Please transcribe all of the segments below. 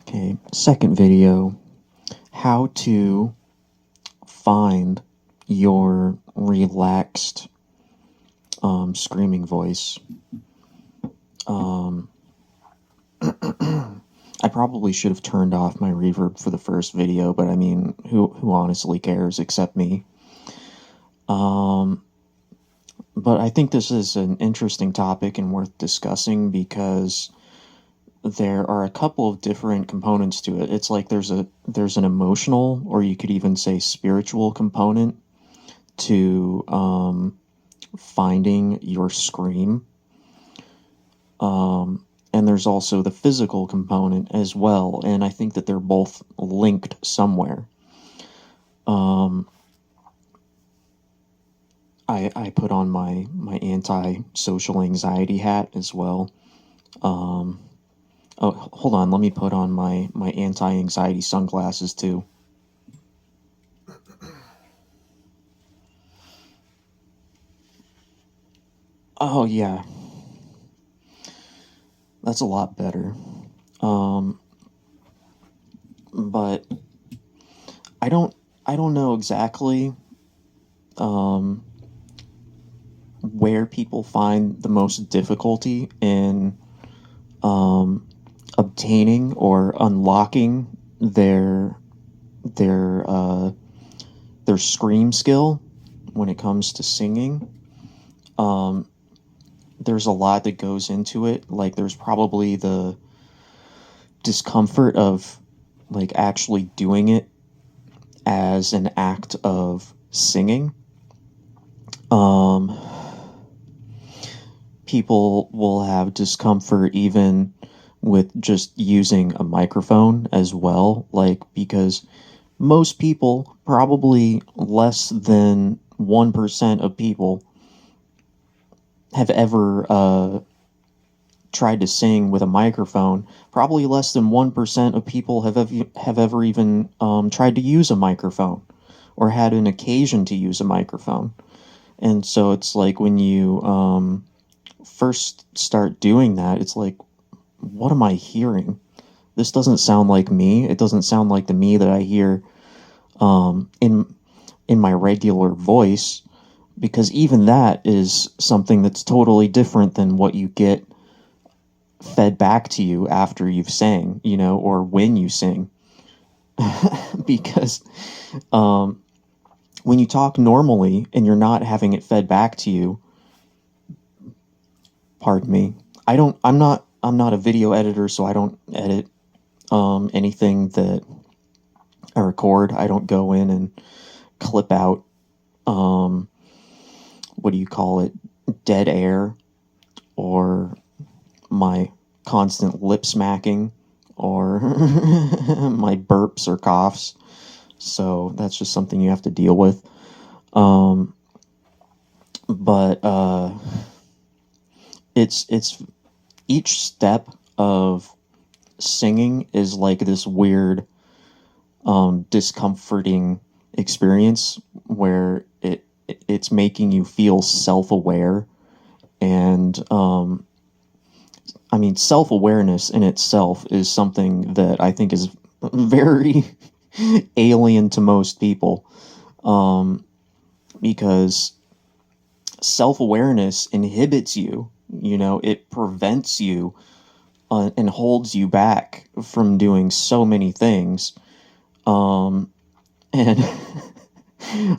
Okay, second video, how to find your relaxed screaming voice. Um, I probably should have turned off my reverb for the first video, but I mean, who honestly cares except me? Um, but I think this is an interesting topic and worth discussing because there are a couple of different components to it. It's like there's an emotional, or you could even say spiritual component to finding your scream. And there's also the physical component as well, and I think that they're both linked somewhere. Um, I put on my anti-social anxiety hat as well. Oh, hold on, let me put on my anti-anxiety sunglasses too. Oh yeah, that's a lot better. Um, but I don't know exactly um, where people find the most difficulty in um, obtaining or unlocking their their scream skill when it comes to singing. Um, there's a lot that goes into it. Like there's probably the discomfort of like actually doing it as an act of singing. Um, people will have discomfort even with just using a microphone as well, like because most people, probably less than 1% of people, have ever tried to sing with a microphone. Probably less than 1% of people have ever even tried to use a microphone or had an occasion to use a microphone. And so it's like when you first start doing that, it's like, what am I hearing? This doesn't sound like me. It doesn't sound like the me that I hear in my regular voice, because even that is something that's totally different than what you get fed back to you after you've sang, or when you sing. Because when you talk normally and you're not having it fed back to you, pardon me, I'm not a video editor, so I don't edit anything that I record. I don't go in and clip out what do you call it, dead air, or my constant lip smacking, or my burps or coughs. So that's just something you have to deal with. But it's each step of singing is like this weird discomforting experience where it's making you feel self-aware. And I mean, self-awareness in itself is something that I think is very alien to most people, because self-awareness inhibits you. It prevents you and holds you back from doing so many things. And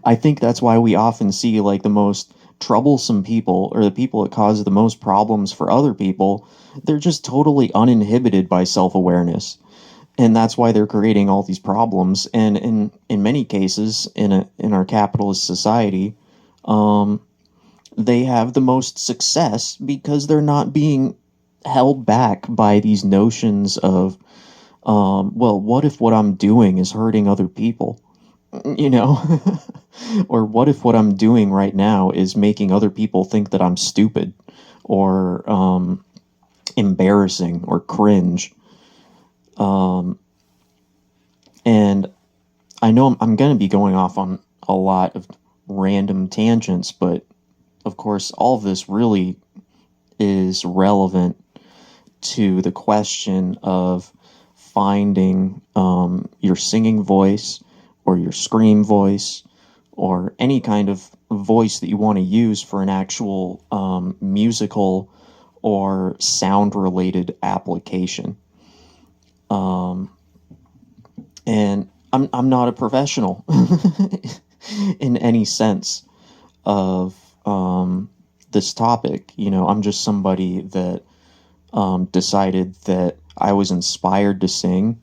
I think that's why we often see like the most troublesome people, or the people that cause the most problems for other people, they're just totally uninhibited by self-awareness. And that's why they're creating all these problems. And in many cases in our capitalist society, they have the most success because they're not being held back by these notions of well, what if what I'm doing is hurting other people? you know or what if what I'm doing right now is making other people think that I'm stupid, or embarrassing, or cringe. And I know I'm going to be going off on a lot of random tangents, but of course all of this really is relevant to the question of finding your singing voice or your scream voice or any kind of voice that you want to use for an actual musical or sound related application. Um, and I'm not a professional in any sense of this topic. You know, I'm just somebody that decided that I was inspired to sing,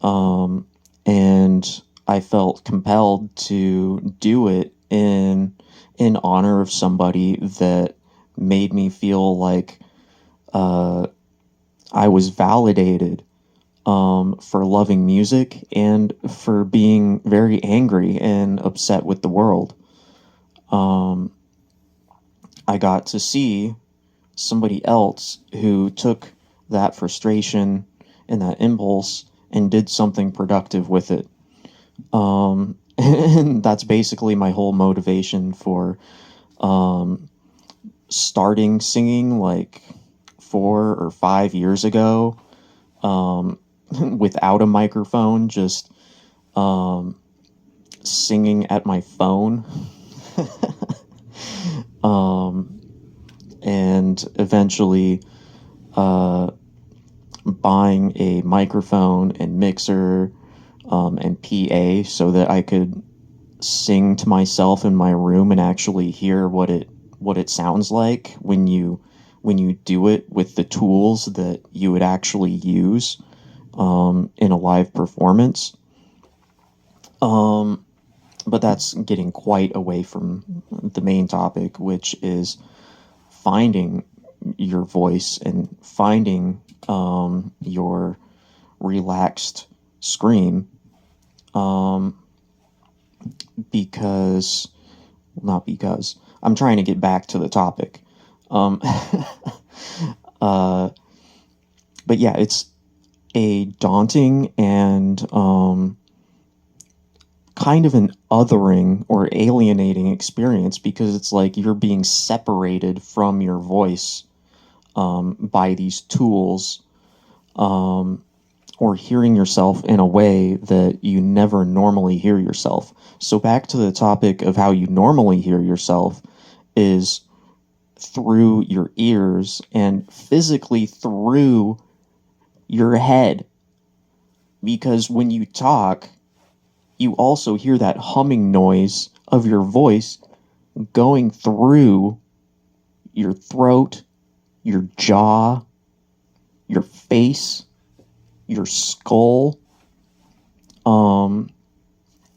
and I felt compelled to do it in honor of somebody that made me feel like I was validated for loving music and for being very angry and upset with the world. Um, I got to see somebody else who took that frustration and that impulse and did something productive with it. And that's basically my whole motivation for um, starting singing like 4 or 5 years ago, um, without a microphone, just um, singing at my phone. um, and eventually uh, buying a microphone and mixer and PA so that I could sing to myself in my room and actually hear what it sounds like when you do it with the tools that you would actually use in a live performance. Um, but that's getting quite away from the main topic, which is finding your voice and finding your relaxed scream. Um, because, not because, I'm trying to get back to the topic. Um, uh, but yeah, it's a daunting and kind of an othering or alienating experience because it's like you're being separated from your voice by these tools, um, or hearing yourself in a way that you never normally hear yourself. So, back to the topic of how you normally hear yourself is through your ears and physically through your head. Because when you talk, you also hear that humming noise of your voice going through your throat, your jaw, your face, your skull,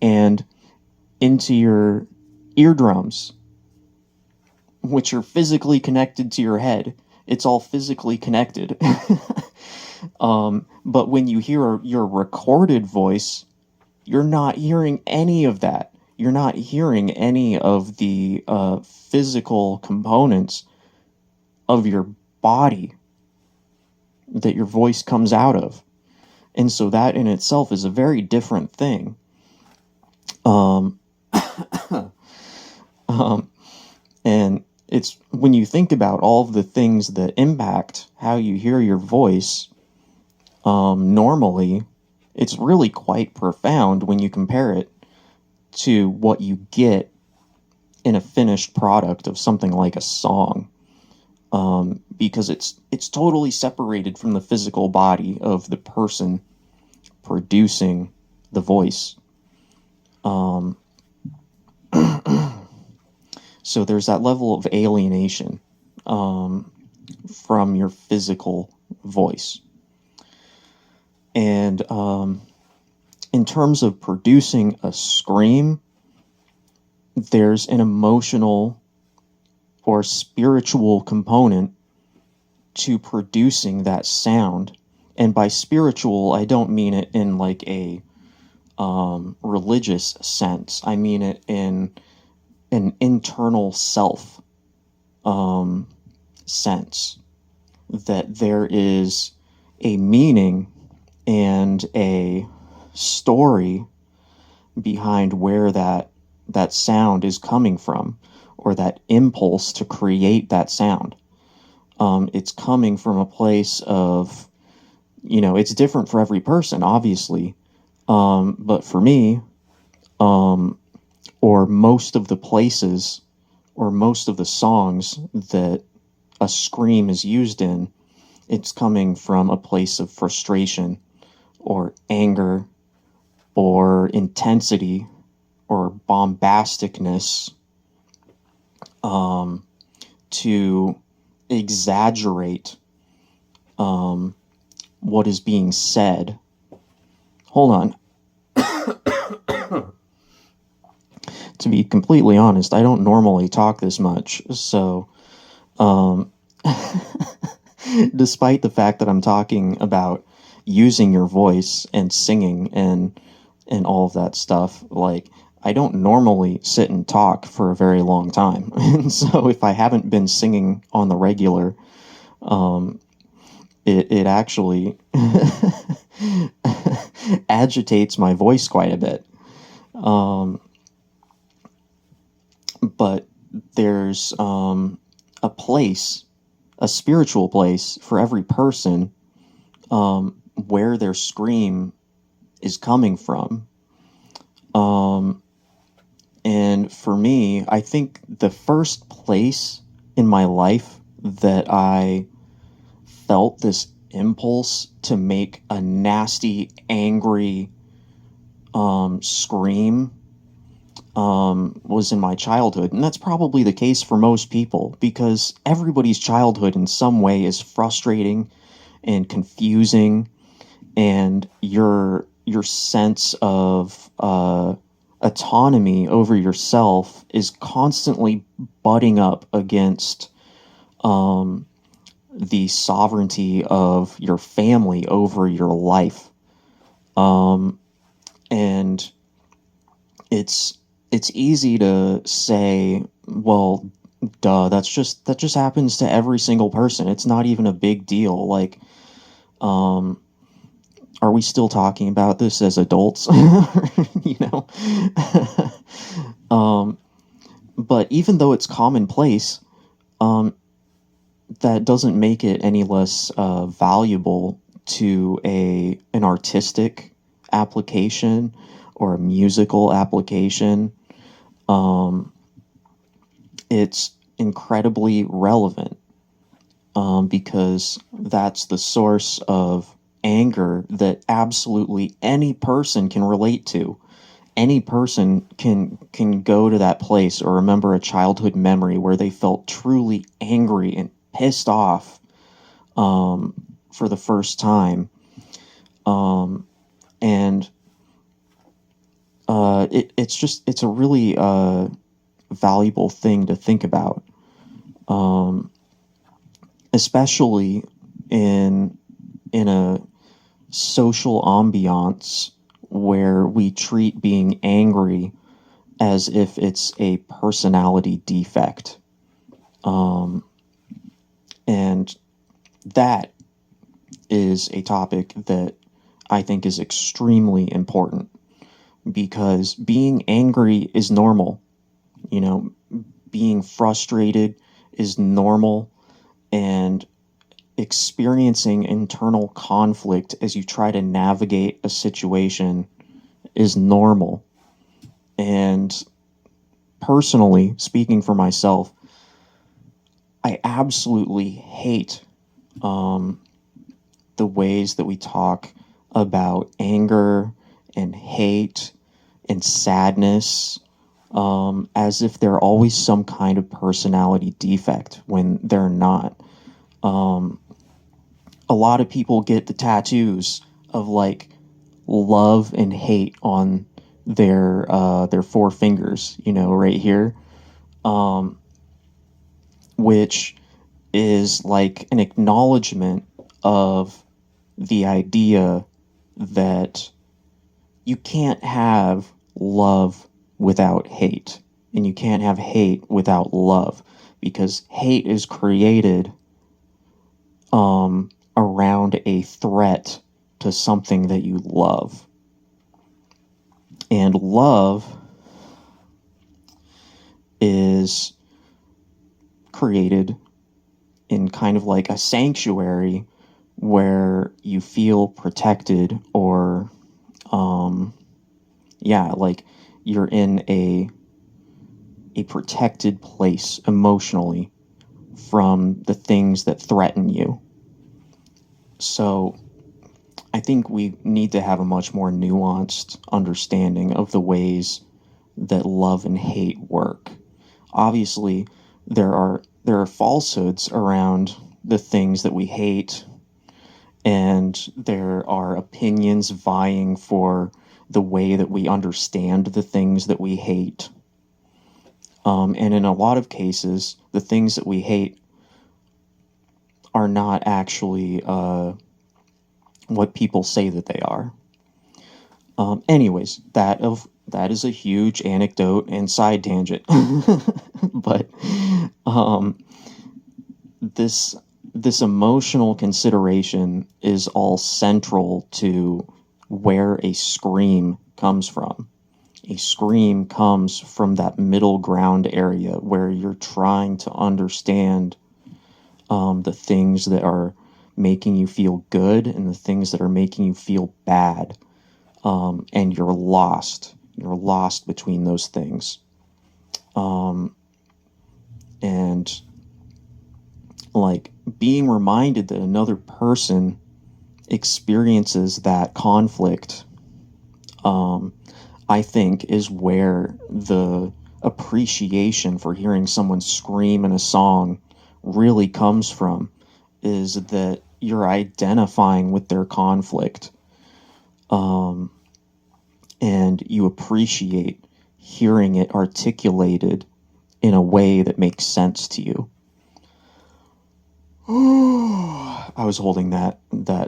and into your eardrums, which are physically connected to your head. It's all physically connected. But when you hear your recorded voice, you're not hearing any of that. You're not hearing any of the physical components of your body that your voice comes out of. And so that in itself is a very different thing. Um, um, and it's when you think about all of the things that impact how you hear your voice normally, it's really quite profound when you compare it to what you get in a finished product of something like a song. Because it's totally separated from the physical body of the person producing the voice. So there's that level of alienation from your physical voice. And in terms of producing a scream, there's an emotional or spiritual component to producing that sound. And by spiritual, I don't mean it in like a religious sense. I mean it in an internal self sense, that there is a meaning and a story behind where that sound is coming from, or that impulse to create that sound. It's coming from a place of it's different for every person, obviously. But for me, um, or most of the places, or most of the songs that a scream is used in, it's coming from a place of frustration or anger or intensity or bombasticness, um, to exaggerate what is being said. Hold on. To be completely honest, I don't normally talk this much, so um, despite the fact that I'm talking about using your voice and singing and all of that stuff, like I don't normally sit and talk for a very long time. And so if I haven't been singing on the regular, um, it actually agitates my voice quite a bit. Um, but there's a place, a spiritual place for every person, where their scream is coming from. Um, and for me, I think the first place in my life that I felt this impulse to make a nasty, angry scream was in my childhood. And that's probably the case for most people because everybody's childhood in some way is frustrating and confusing, and your sense of autonomy over yourself is constantly butting up against um, the sovereignty of your family over your life. And it's it's easy to say, well, duh, that just happens to every single person. It's not even a big deal. Like, um, are we still talking about this as adults? you know, um, but even though it's commonplace, um, that doesn't make it any less valuable to a an artistic application or a musical application. Um, it's incredibly relevant, because that's the source of anger that absolutely any person can relate to. Any person can go to that place or remember a childhood memory where they felt truly angry and pissed off, um, for the first time, um, and it's a really valuable thing to think about, um, especially in in a social ambiance where we treat being angry as if it's a personality defect. Um, and that is a topic that I think is extremely important because being angry is normal. You know, being frustrated is normal, and experiencing internal conflict as you try to navigate a situation is normal. And personally, speaking for myself, I absolutely hate um, the ways that we talk about anger and hate and sadness, as if they're always some kind of personality defect when they're not. Um, a lot of people get the tattoos of like love and hate on their four fingers, right here, um, which is like an acknowledgement of the idea that you can't have love without hate, and you can't have hate without love, because hate is created around a threat to something that you love. And love is created in kind of like a sanctuary where you feel protected, or yeah, like you're in a protected place emotionally from the things that threaten you. So I think we need to have a much more nuanced understanding of the ways that love and hate work. Obviously, there are falsehoods around the things that we hate, and there are opinions vying for the way that we understand the things that we hate. And in a lot of cases, the things that we hate are not actually what people say that they are. Anyways, that is a huge anecdote and side tangent, but um, this this emotional consideration is all central to where a scream comes from. A scream comes from that middle ground area where you're trying to understand the things that are making you feel good and the things that are making you feel bad. And you're lost. You're lost between those things. And like being reminded that another person experiences that conflict, I think, is where the appreciation for hearing someone scream in a song really comes from, is that you're identifying with their conflict, and you appreciate hearing it articulated in a way that makes sense to you. I was holding that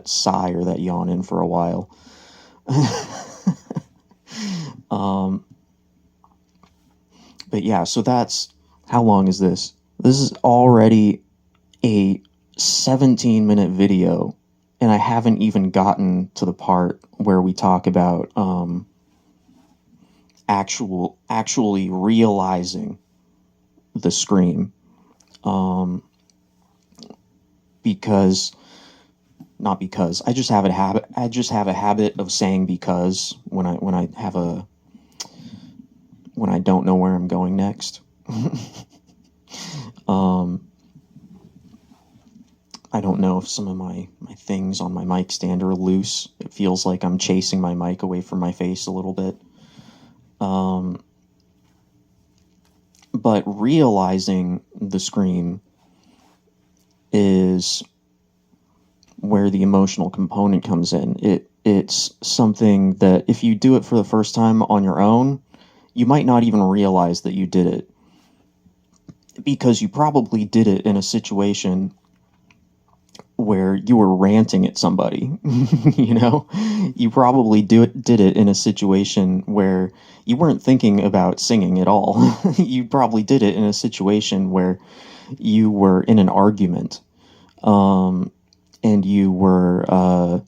sigh or that yawn in for a while. But yeah, so that's, how long is this? This is already a 17-minute video, and I haven't even gotten to the part where we talk about actually realizing the scream. Because not because I just have a habit of saying because when I don't know where I'm going next. I don't know if some of my things on my mic stand are loose. It feels like I'm chasing my mic away from my face a little bit. But realizing the scream is where the emotional component comes in. It's something that if you do it for the first time on your own, you might not even realize that you did it, because you probably did it in a situation where you were ranting at somebody. You know, you probably did it in a situation where you weren't thinking about singing at all. You probably did it in a situation where you were in an argument, and you were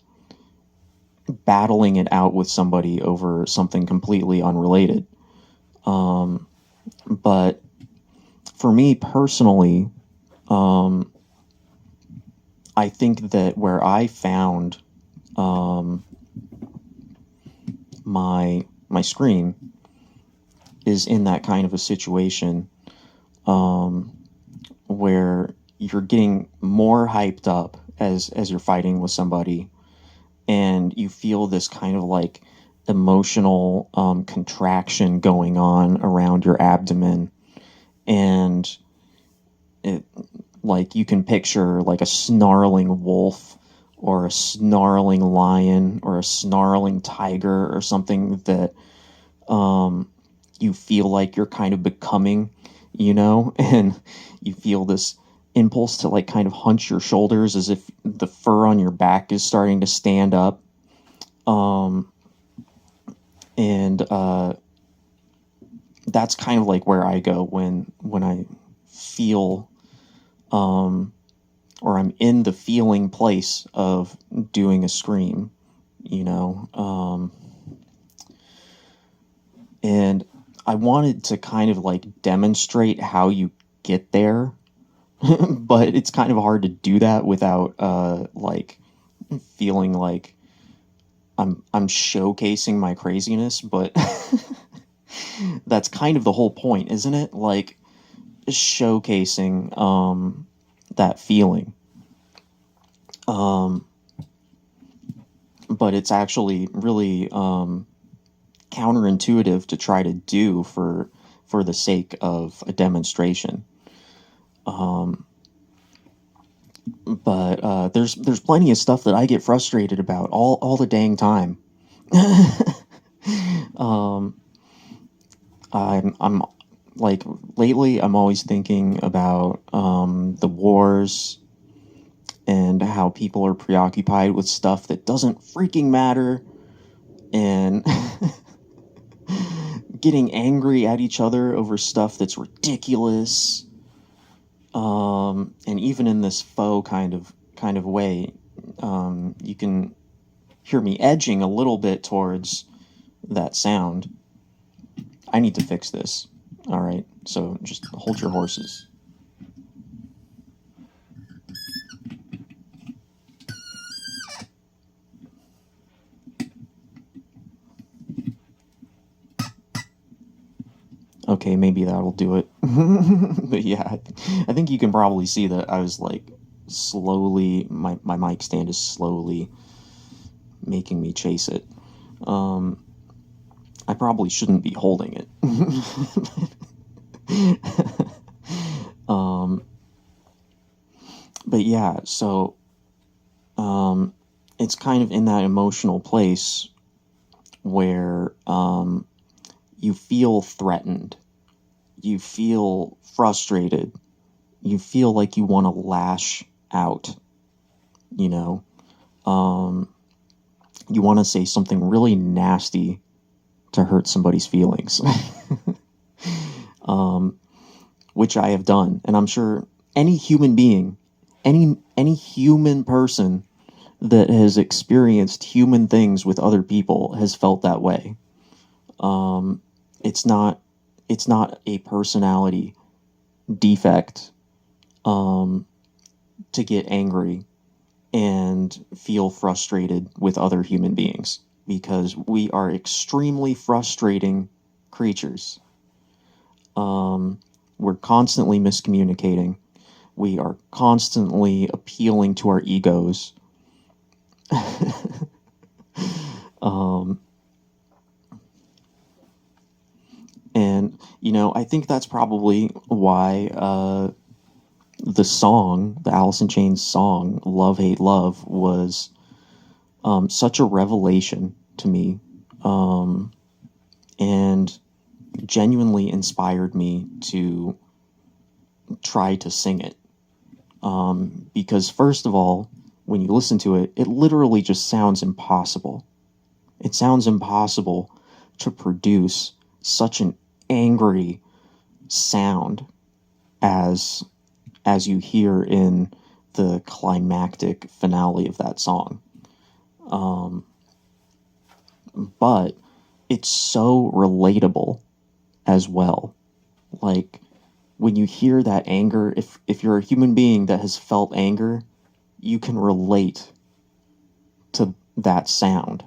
battling it out with somebody over something completely unrelated. But for me personally, I think that where I found my scream is in that kind of a situation, where you're getting more hyped up as you're fighting with somebody, and you feel this kind of like emotional contraction going on around your abdomen, and it, like, you can picture like a snarling wolf or a snarling lion or a snarling tiger or something that you feel like you're kind of becoming, and you feel this impulse to like kind of hunch your shoulders as if the fur on your back is starting to stand up. And that's kind of like where I go when I feel, or I'm in the feeling place of doing a scream, and I wanted to kind of like demonstrate how you get there, but it's kind of hard to do that without like feeling like I'm showcasing my craziness, but that's kind of the whole point, isn't it? Like showcasing that feeling. Um, but it's actually really counterintuitive to try to do for the sake of a demonstration. Um, but there's plenty of stuff that I get frustrated about all the dang time. um, I'm like lately I'm always thinking about the wars and how people are preoccupied with stuff that doesn't freaking matter and getting angry at each other over stuff that's ridiculous. And even in this faux kind of way, you can hear me edging a little bit towards that sound. I need to fix this. All right, so just hold your horses. Okay, maybe that'll do it. But yeah, I think you can probably see that I was like slowly, my mic stand is slowly making me chase it. Um, I probably shouldn't be holding it. um, but yeah, so it's kind of in that emotional place where you feel threatened, you feel frustrated, you feel like you want to lash out, you know. You want to say something really nasty to hurt somebody's feelings, um, which I have done, and I'm sure any human being, any human person that has experienced human things with other people has felt that way. Um, it's not it's not a personality defect to get angry and feel frustrated with other human beings because we are extremely frustrating creatures. We're constantly miscommunicating. We are constantly appealing to our egos. um, and, you know, I think that's probably why the Alice in Chains song, Love, Hate, Love, was such a revelation to me, and genuinely inspired me to try to sing it. Because, first of all, when you listen to it, it literally just sounds impossible. It sounds impossible to produce such an angry sound as you hear in the climactic finale of that song. But it's so relatable as well. Like when you hear that anger, if you're a human being that has felt anger, you can relate to that sound.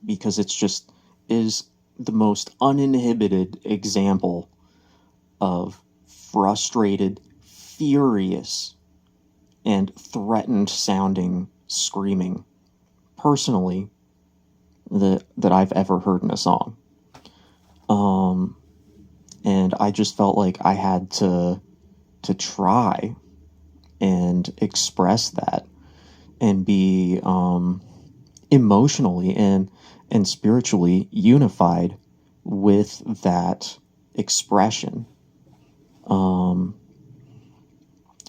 Because it's just is the most uninhibited example of frustrated, furious, and threatened sounding screaming, personally, that I've ever heard in a song. And I just felt like I had to try and express that and be emotionally and spiritually unified with that expression.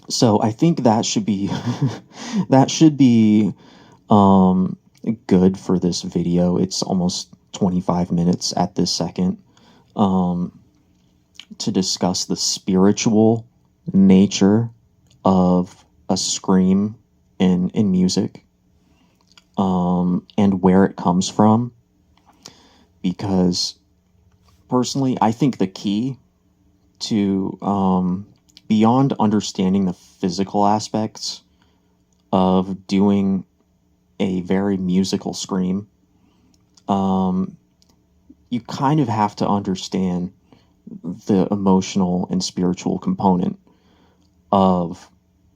So I think that should be that should be good for this video. It's almost 25 minutes at this second, to discuss the spiritual nature of a scream in music, and where it comes from. Because personally, I think the key to beyond understanding the physical aspects of doing a very musical scream, um, you kind of have to understand the emotional and spiritual component of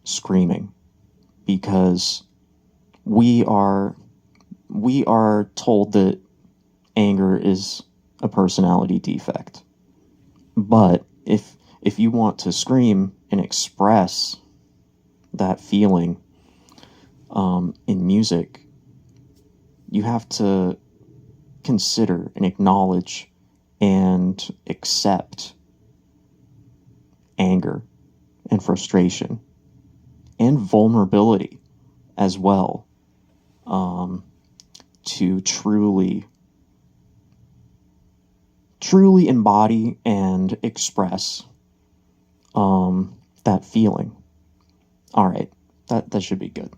screaming, because we are we are told that anger is a personality defect. But if you want to scream and express that feeling in music, you have to consider and acknowledge and accept anger and frustration and vulnerability as well, to truly embody and express that feeling. All right, that should be good.